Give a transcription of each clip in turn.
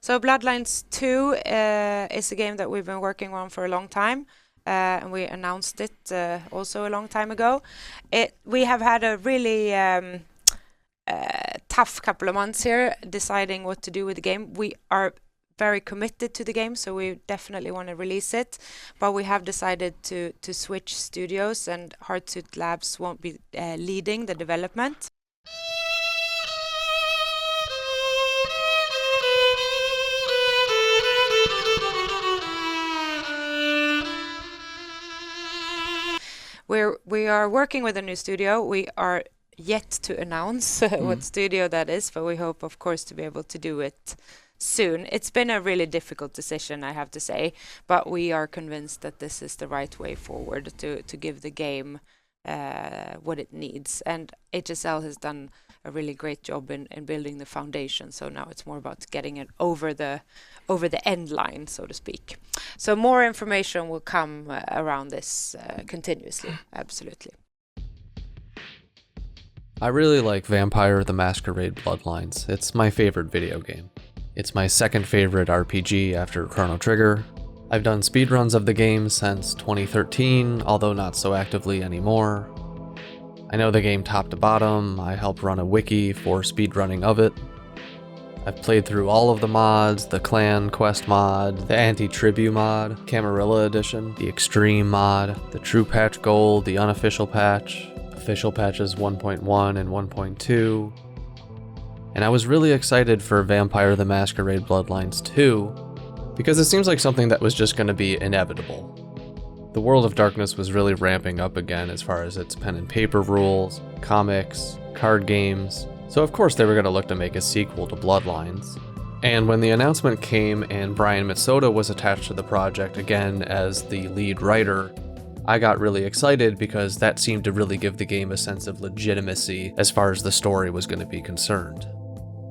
So Bloodlines 2 is a game that we've been working on for a long time, and we announced it also a long time ago. We have had a really tough couple of months here deciding what to do with the game. We are very committed to the game, so we definitely want to release it, but we have decided to switch studios, and Hardsuit Labs won't be leading the development. We are working with a new studio. We are yet to announce what studio that is, but we hope, of course, to be able to do it soon. It's been a really difficult decision, I have to say, but we are convinced that this is the right way forward to give the game what it needs. And HSL has done a really great job in building the foundation, so now it's more about getting it over the end line, so to speak. So more information will come around this continuously, absolutely. I really like Vampire the Masquerade Bloodlines. It's my favorite video game. It's my second favorite RPG after Chrono Trigger. I've done speedruns of the game since 2013, although not so actively anymore. I know the game top to bottom. I help run a wiki for speedrunning of it. I've played through all of the mods, the Clan Quest mod, the Anti-Tribu mod, Camarilla Edition, the Extreme mod, the True Patch Gold, the unofficial patch, official patches 1.1 and 1.2. And I was really excited for Vampire the Masquerade Bloodlines 2, because it seems like something that was just going to be inevitable. The World of Darkness was really ramping up again as far as its pen and paper rules, comics, card games, so of course they were going to look to make a sequel to Bloodlines. And when the announcement came and Brian Mitsoda was attached to the project again as the lead writer, I got really excited because that seemed to really give the game a sense of legitimacy as far as the story was going to be concerned.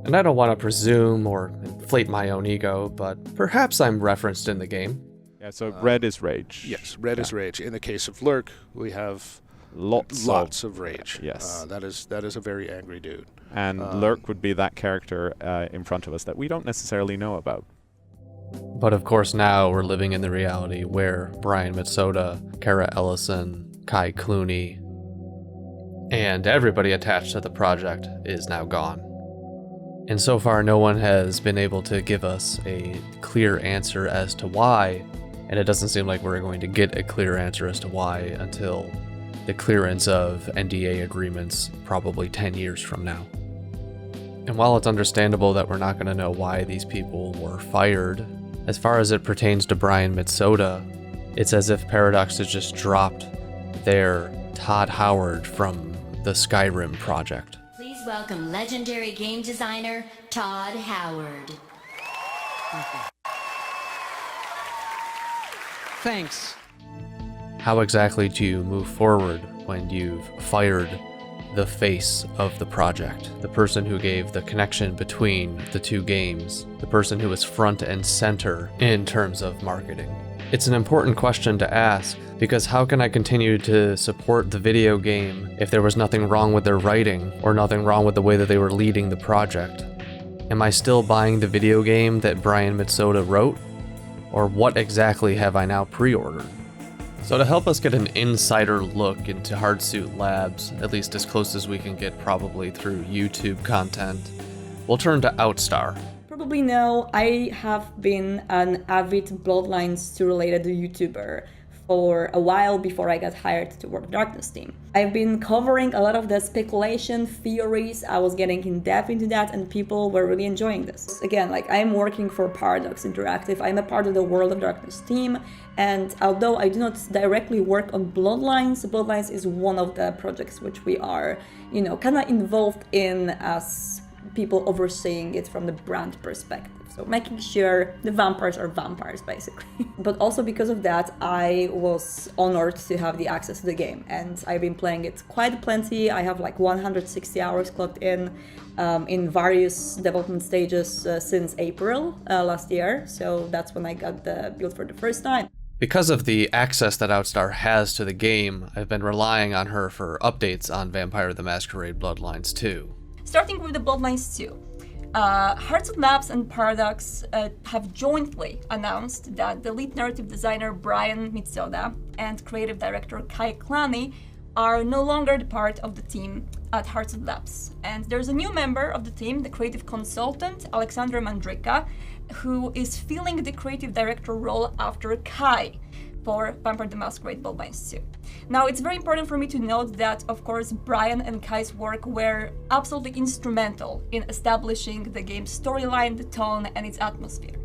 And I don't want to presume or inflate my own ego, but perhaps I'm referenced in the game. Yeah, so red is rage. Yes, red is rage. In the case of Lurk, we have Lots of rage. Yes. That is a very angry dude. And Lurk would be that character in front of us that we don't necessarily know about. But of course now we're living in the reality where Brian Mitsoda, Kara Ellison, Kai Clooney, and everybody attached to the project is now gone. And so far no one has been able to give us a clear answer as to why, and it doesn't seem like we're going to get a clear answer as to why until the clearance of NDA agreements probably 10 years from now. And while it's understandable that we're not going to know why these people were fired, as far as it pertains to Brian Mitsoda, it's as if Paradox has just dropped their Todd Howard from the Skyrim project. Please welcome legendary game designer Todd Howard. Thanks. How exactly do you move forward when you've fired the face of the project, the person who gave the connection between the two games, the person who was front and center in terms of marketing? It's an important question to ask, because how can I continue to support the video game if there was nothing wrong with their writing or nothing wrong with the way that they were leading the project? Am I still buying the video game that Brian Mitsoda wrote? Or what exactly have I now pre-ordered? So to help us get an insider look into Hardsuit Labs, at least as close as we can get probably through YouTube content, we'll turn to Outstar. Probably know I have been an avid Bloodlines 2 related YouTuber for a while before I got hired to World of Darkness team. I've been covering a lot of the speculation, theories, I was getting in depth into that, and people were really enjoying this. Again, like, I'm working for Paradox Interactive, I'm a part of the World of Darkness team, and although I do not directly work on Bloodlines is one of the projects which we are, kind of involved in as people overseeing it from the brand perspective. So making sure the vampires are vampires, basically. But also because of that, I was honored to have the access to the game, and I've been playing it quite plenty. I have like 160 hours clocked in various development stages since April last year. So that's when I got the build for the first time. Because of the access that Outstar has to the game, I've been relying on her for updates on Vampire the Masquerade Bloodlines 2. Starting with the Bloodlines 2. Hearts Labs and Paradox have jointly announced that the lead narrative designer Brian Mitsoda and creative director Kai Klani are no longer the part of the team at Hearts Labs. And there's a new member of the team, the creative consultant, Alexandra Mandrika, who is filling the creative director role after Kai for Vampire the Masquerade Bloodlines 2. Now, it's very important for me to note that, of course, Brian and Kai's work were absolutely instrumental in establishing the game's storyline, the tone, and its atmosphere.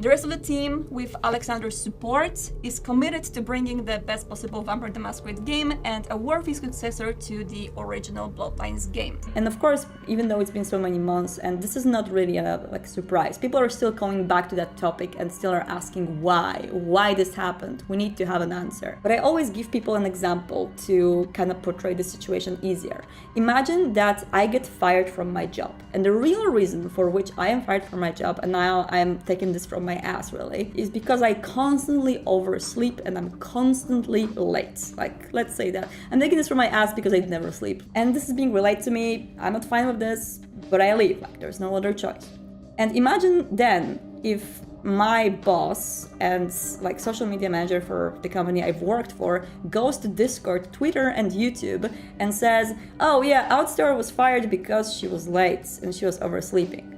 The rest of the team, with Alexander's support, is committed to bringing the best possible Vampire the Masquerade game and a worthy successor to the original Bloodlines game. And of course, even though it's been so many months, and this is not really a surprise, people are still coming back to that topic and still are asking why this happened. We need to have an answer. But I always give people an example to kind of portray the situation easier. Imagine that I get fired from my job, and the real reason for which I am fired from my job, and now I'm taking this from my ass really, is because I constantly oversleep and I'm constantly late. Like, let's say that. I'm taking this from my ass because I never sleep. And this is being relayed to me. I'm not fine with this, but I leave. Like, there's no other choice. And imagine then if my boss and like social media manager for the company I've worked for goes to Discord, Twitter, and YouTube and says, oh yeah, Outstar was fired because she was late and she was oversleeping.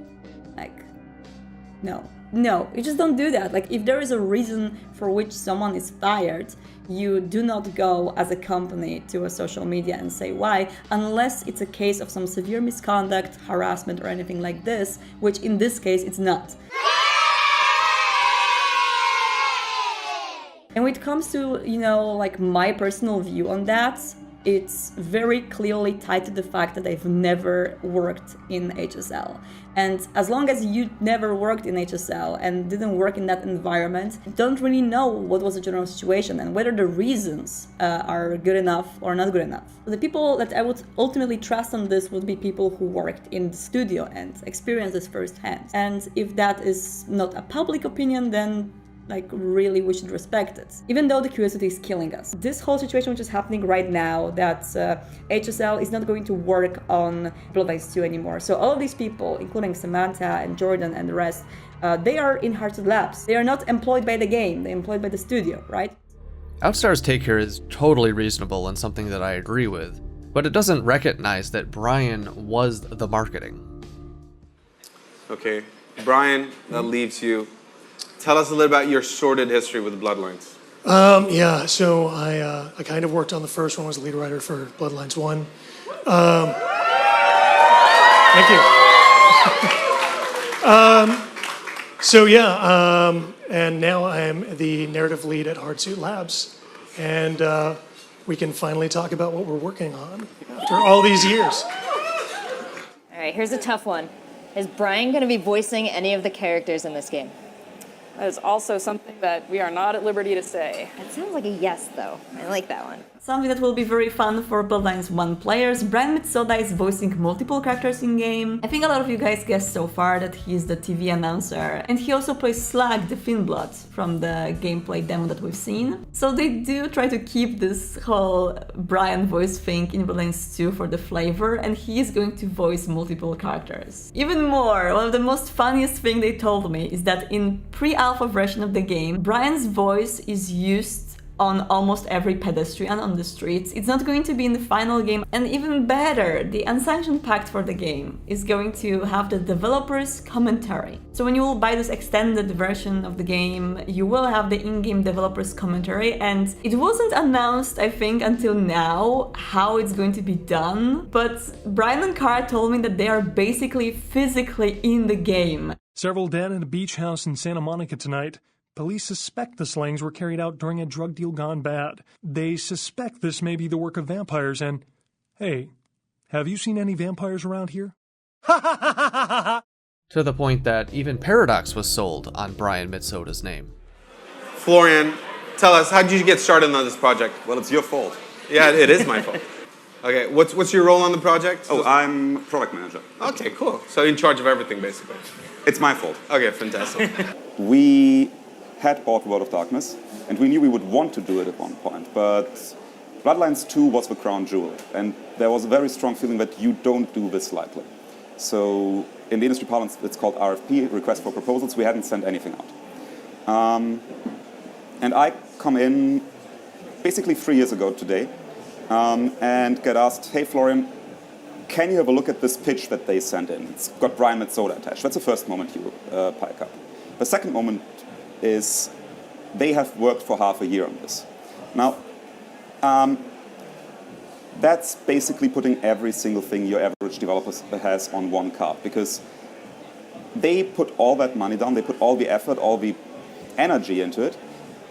Like, no, you just don't do that. Like, if there is a reason for which someone is fired, you do not go as a company to a social media and say why, unless it's a case of some severe misconduct, harassment, or anything like this, which in this case it's not. And when it comes to, like my personal view on that, it's very clearly tied to the fact that I've never worked in HSL. And as long as you never worked in HSL and didn't work in that environment, you don't really know what was the general situation and whether the reasons are good enough or not good enough. The people that I would ultimately trust on this would be people who worked in the studio and experienced this firsthand. And if that is not a public opinion, then really we should respect it, even though the curiosity is killing us. This whole situation which is happening right now, that HSL is not going to work on Bloodlines 2 anymore. So all of these people, including Samantha and Jordan and the rest, they are in Hearts Labs. They are not employed by the game, they're employed by the studio, right? Outstar's take here is totally reasonable and something that I agree with, but it doesn't recognize that Brian was the marketing. Okay, Brian, that leaves you. Tell us a little about your sordid history with Bloodlines. Yeah, so I kind of worked on the first one, was lead writer for Bloodlines 1. Thank you. And now I'm the narrative lead at Hardsuit Labs. And we can finally talk about what we're working on after all these years. All right, here's a tough one. Is Brian going to be voicing any of the characters in this game? That is also something that we are not at liberty to say. That sounds like a yes, though. I like that one. Something that will be very fun for Bloodlines 1 players. Brian Mitsoda is voicing multiple characters in-game. I think a lot of you guys guessed so far that he's the TV announcer. And he also plays Slag, the Finnblood, from the gameplay demo that we've seen. So they do try to keep this whole Brian voice thing in Bloodlines 2 for the flavor, and he is going to voice multiple characters. Even more, one of the most funniest thing they told me is that in pre-alpha version of the game, Brian's voice is used on almost every pedestrian on the streets. It's not going to be in the final game, and even better, the unsanctioned pact for the game is going to have the developer's commentary. So when you will buy this extended version of the game, you will have the in-game developer's commentary, and it wasn't announced, I think, until now how it's going to be done, but Brian and Kara told me that they are basically physically in the game. Several dead in a beach house in Santa Monica tonight. Police suspect the slayings were carried out during a drug deal gone bad. They suspect this may be the work of vampires, and hey, have you seen any vampires around here? To the point that even Paradox was sold on Brian Mitsoda's name. Florian, tell us, how did you get started on this project? Well, it's your fault. Yeah, it is my fault. Okay, what's your role on the project? Oh, I'm product manager. Okay, cool. So in charge of everything, basically. It's my fault. Okay, fantastic. We had bought World of Darkness, and we knew we would want to do it at one point, but Bloodlines 2 was the crown jewel, and there was a very strong feeling that you don't do this lightly. So in the industry parlance, it's called RFP, request for proposals. We hadn't sent anything out. And I come in basically 3 years ago today and get asked, hey, Florian, can you have a look at this pitch that they sent in? It's got Brian Mitsoda attached. That's the first moment you pike up. The second moment is they have worked for half a year on this. Now, that's basically putting every single thing your average developer has on one card, because they put all that money down, they put all the effort, all the energy into it,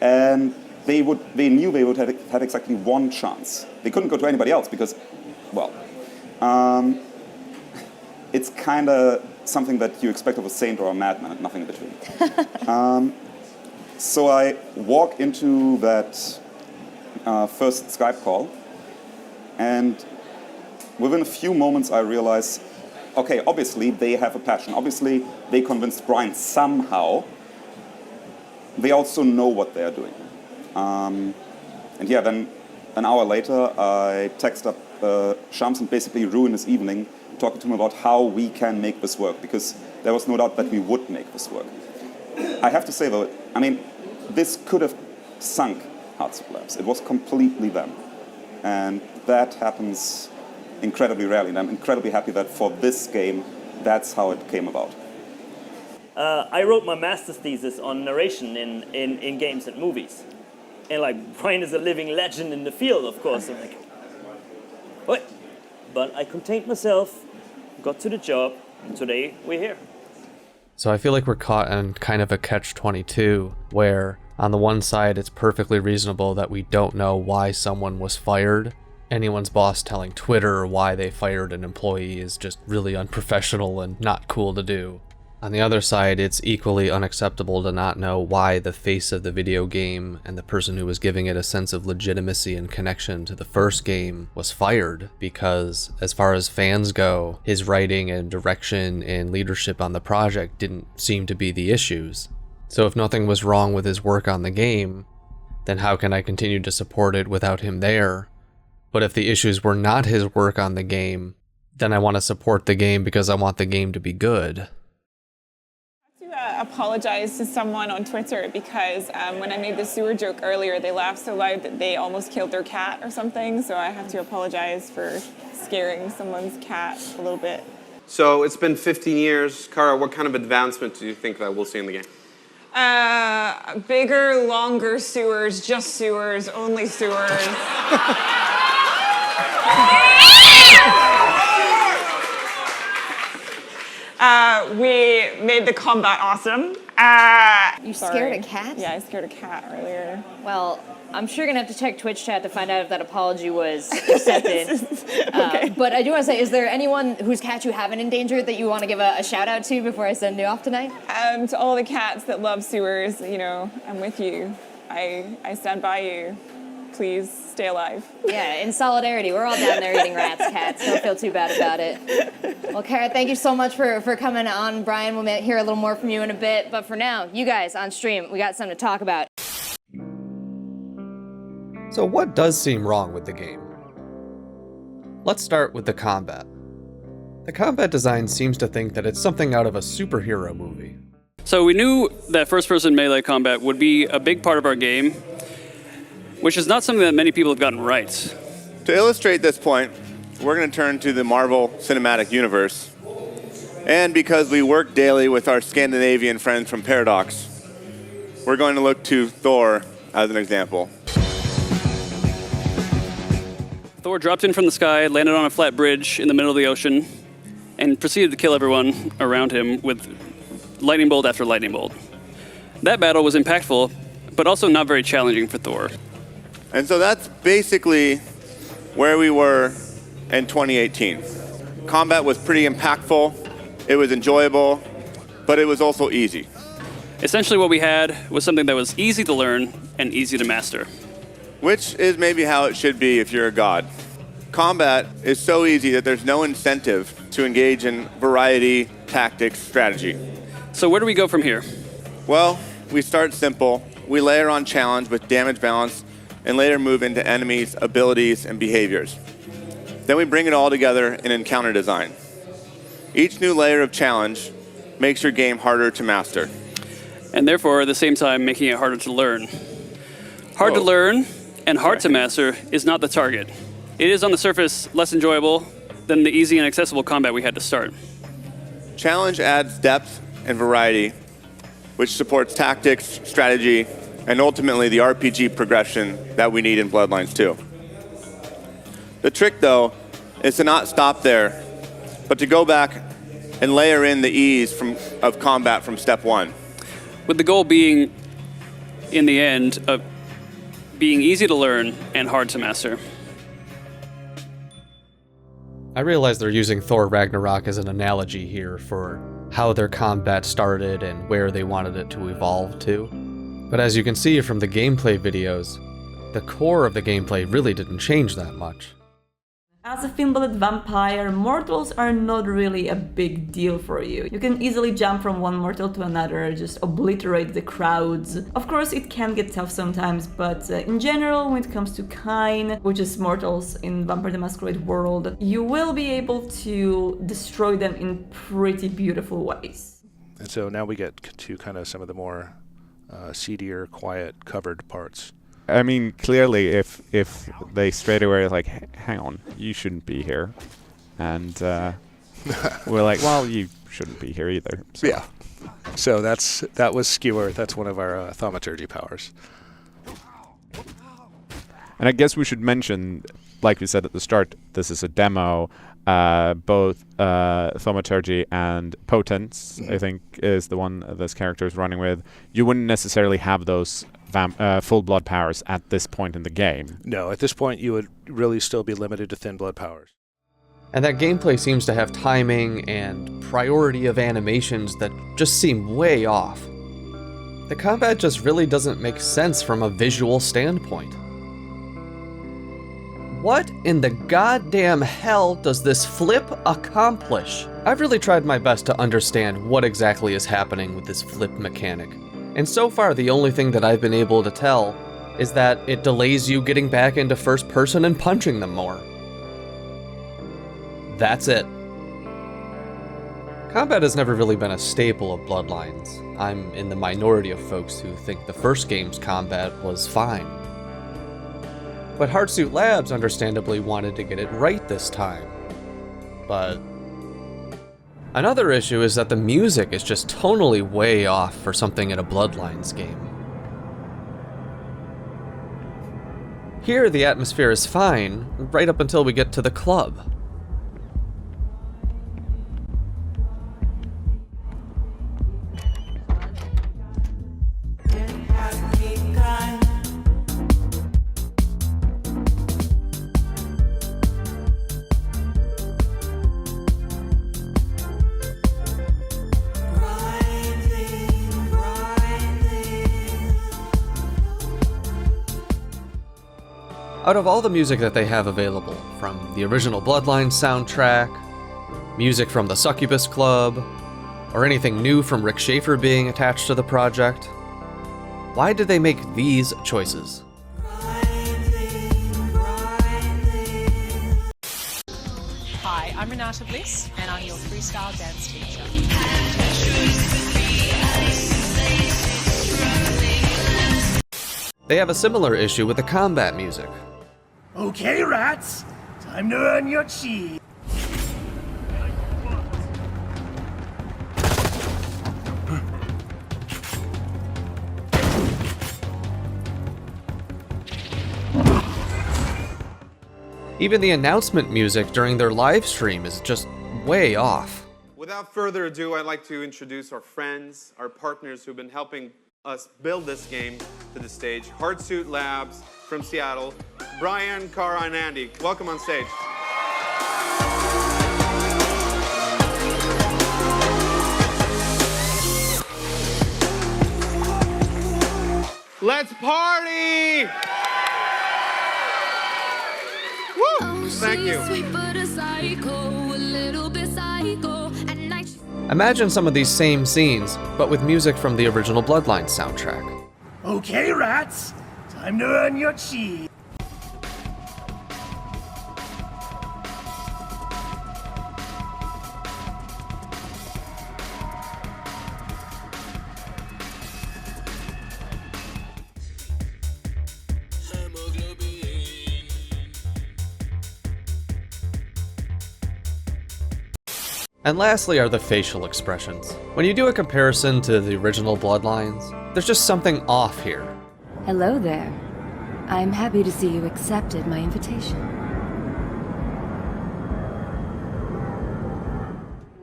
and they knew they would have had exactly one chance. They couldn't go to anybody else because, well, it's kind of something that you expect of a saint or a madman and nothing in between. So I walk into that first Skype call, and within a few moments I realize, okay, obviously they have a passion. Obviously they convinced Brian somehow. They also know what they're doing. And yeah, then an hour later I text up Shams and basically ruin his evening talking to him about how we can make this work, because there was no doubt that we would make this work. I have to say though, I mean, this could have sunk Hardsuit Labs. It was completely them. And that happens incredibly rarely, and I'm incredibly happy that for this game, that's how it came about. I wrote my master's thesis on narration in games and movies. And like, Brian is a living legend in the field, of course. I'm like, what? But I contained myself, got to the job, and today we're here. So I feel like we're caught in kind of a catch-22, where on the one side it's perfectly reasonable that we don't know why someone was fired. Anyone's boss telling Twitter why they fired an employee is just really unprofessional and not cool to do. On the other side, it's equally unacceptable to not know why the face of the video game and the person who was giving it a sense of legitimacy and connection to the first game was fired, because as far as fans go, his writing and direction and leadership on the project didn't seem to be the issues. So if nothing was wrong with his work on the game, then how can I continue to support it without him there? But if the issues were not his work on the game, then I want to support the game because I want the game to be good. Apologize to someone on Twitter because when I made the sewer joke earlier, they laughed so loud that they almost killed their cat or something. So I have to apologize for scaring someone's cat a little bit. So it's been 15 years. Kara, what kind of advancement do you think that we'll see in the game? Bigger, longer sewers, just sewers, only sewers. We made the combat awesome. You scared a cat? Yeah, I scared a cat earlier. Well, I'm sure you're going to have to check Twitch chat to find out if that apology was accepted. Okay. But I do want to say, is there anyone whose cat you haven't endangered that you want to give a shout out to before I send you off tonight? To all the cats that love sewers, you know, I'm with you. I stand by you. Please stay alive. Yeah, in solidarity. We're all down there eating rats, cats. Don't feel too bad about it. Well, Kara, thank you so much for coming on. Brian, we'll hear a little more from you in a bit. But for now, you guys on stream, we got something to talk about. So what does seem wrong with the game? Let's start with the combat. The combat design seems to think that it's something out of a superhero movie. So we knew that first-person melee combat would be a big part of our game, which is not something that many people have gotten right. To illustrate this point, we're going to turn to the Marvel Cinematic Universe. And because we work daily with our Scandinavian friends from Paradox, we're going to look to Thor as an example. Thor dropped in from the sky, landed on a flat bridge in the middle of the ocean, and proceeded to kill everyone around him with lightning bolt after lightning bolt. That battle was impactful, but also not very challenging for Thor. And so that's basically where we were in 2018. Combat was pretty impactful, it was enjoyable, but it was also easy. Essentially what we had was something that was easy to learn and easy to master. Which is maybe how it should be if you're a god. Combat is so easy that there's no incentive to engage in variety, tactics, strategy. So where do we go from here? Well, we start simple, we layer on challenge with damage balance, and later move into enemies, abilities, and behaviors. Then we bring it all together in encounter design. Each new layer of challenge makes your game harder to master. And therefore, at the same time, making it harder to learn. Hard to learn and hard to master is not the target. It is on the surface less enjoyable than the easy and accessible combat we had to start. Challenge adds depth and variety, which supports tactics, strategy, and ultimately the RPG progression that we need in Bloodlines 2. The trick, though, is to not stop there, but to go back and layer in the ease of combat from step 1. With the goal being, in the end, of being easy to learn and hard to master. I realize they're using Thor Ragnarok as an analogy here for how their combat started and where they wanted it to evolve to. But as you can see from the gameplay videos, the core of the gameplay really didn't change that much. As a thin-blooded vampire, mortals are not really a big deal for you. You can easily jump from one mortal to another, just obliterate the crowds. Of course, it can get tough sometimes, but in general, when it comes to Kine, which is mortals in Vampire the Masquerade world, you will be able to destroy them in pretty beautiful ways. And so now we get to kind of some of the more seedier, quiet, covered parts. I mean, clearly, if they straight away are like, hang on, you shouldn't be here, and we're like, well, you shouldn't be here either. So. Yeah. So that was skewer. That's one of our thaumaturgy powers. And I guess we should mention, like we said at the start, this is a demo. Both thaumaturgy and potence, I think, is the one this character is running with. You wouldn't necessarily have those full blood powers at this point in the game. No, at this point you would really still be limited to thin blood powers. And that gameplay seems to have timing and priority of animations that just seem way off. The combat just really doesn't make sense from a visual standpoint. What in the goddamn hell does this flip accomplish? I've really tried my best to understand what exactly is happening with this flip mechanic. And so far, the only thing that I've been able to tell is that it delays you getting back into first person and punching them more. That's it. Combat has never really been a staple of Bloodlines. I'm in the minority of folks who think the first game's combat was fine. But Hardsuit Labs understandably wanted to get it right this time. But another issue is that the music is just tonally way off for something in a Bloodlines game. Here, the atmosphere is fine, right up until we get to the club. Out of all the music that they have available, from the original Bloodlines soundtrack, music from the Succubus Club, or anything new from Rick Schaefer being attached to the project, why did they make these choices? Hi, I'm Renata Bliss, and I'm your freestyle dance teacher. They have a similar issue with the combat music. Okay, rats, time to earn your chi. Even the announcement music during their live stream is just way off. Without further ado, I'd like to introduce our friends, our partners who've been helping us build this game to the stage. Hardsuit Labs from Seattle, Brian, Cara, and Andy. Welcome on stage. Let's party! Woo! Thank you. Imagine some of these same scenes, but with music from the original Bloodlines soundtrack. Okay, rats, time to earn your chi. And lastly are the facial expressions. When you do a comparison to the original Bloodlines, there's just something off here. Hello there. I'm happy to see you accepted my invitation.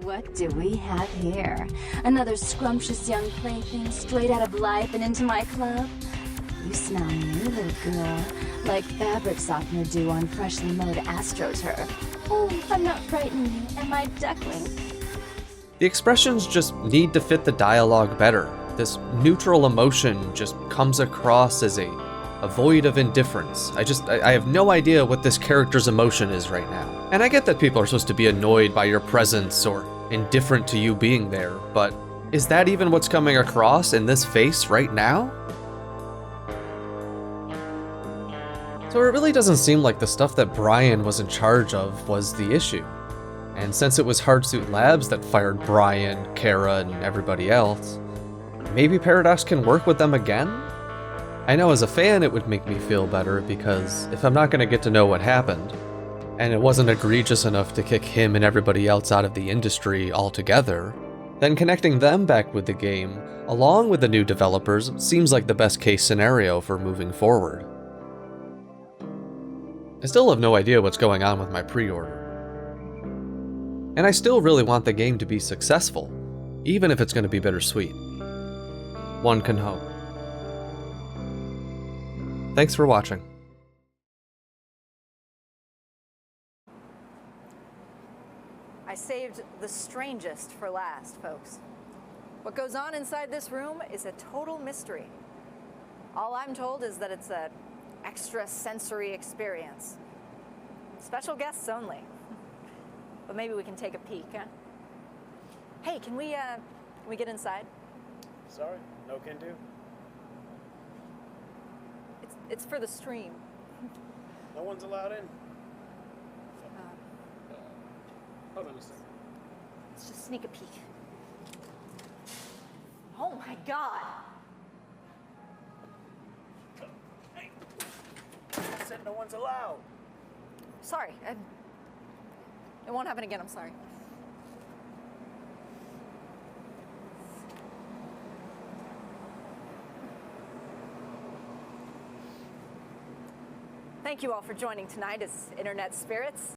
What do we have here? Another scrumptious young plaything straight out of life and into my club? You smell new, little girl, like fabric softener dew on freshly mowed astroturf. Oh, I'm not frightening you, am I, duckling? The expressions just need to fit the dialogue better. This neutral emotion just comes across as a void of indifference. I have no idea what this character's emotion is right now. And I get that people are supposed to be annoyed by your presence or indifferent to you being there, but is that even what's coming across in this face right now? So it really doesn't seem like the stuff that Brian was in charge of was the issue. And since it was Hardsuit Labs that fired Brian, Kara, and everybody else, maybe Paradox can work with them again? I know as a fan it would make me feel better, because if I'm not going to get to know what happened, and it wasn't egregious enough to kick him and everybody else out of the industry altogether, then connecting them back with the game, along with the new developers, seems like the best case scenario for moving forward. I still have no idea what's going on with my pre-order. And I still really want the game to be successful, even if it's going to be bittersweet. One can hope. Thanks for watching. I saved the strangest for last, folks. What goes on inside this room is a total mystery. All I'm told is that it's an extra sensory experience. Special guests only. But maybe we can take a peek, huh? Hey, can we get inside? Sorry, no can do. It's for the stream. No one's allowed in. Hold on a second. Let's just sneak a peek. Oh my God! Hey! I said no one's allowed. Sorry, it won't happen again, I'm sorry. Thank you all for joining tonight as Internet Spirits.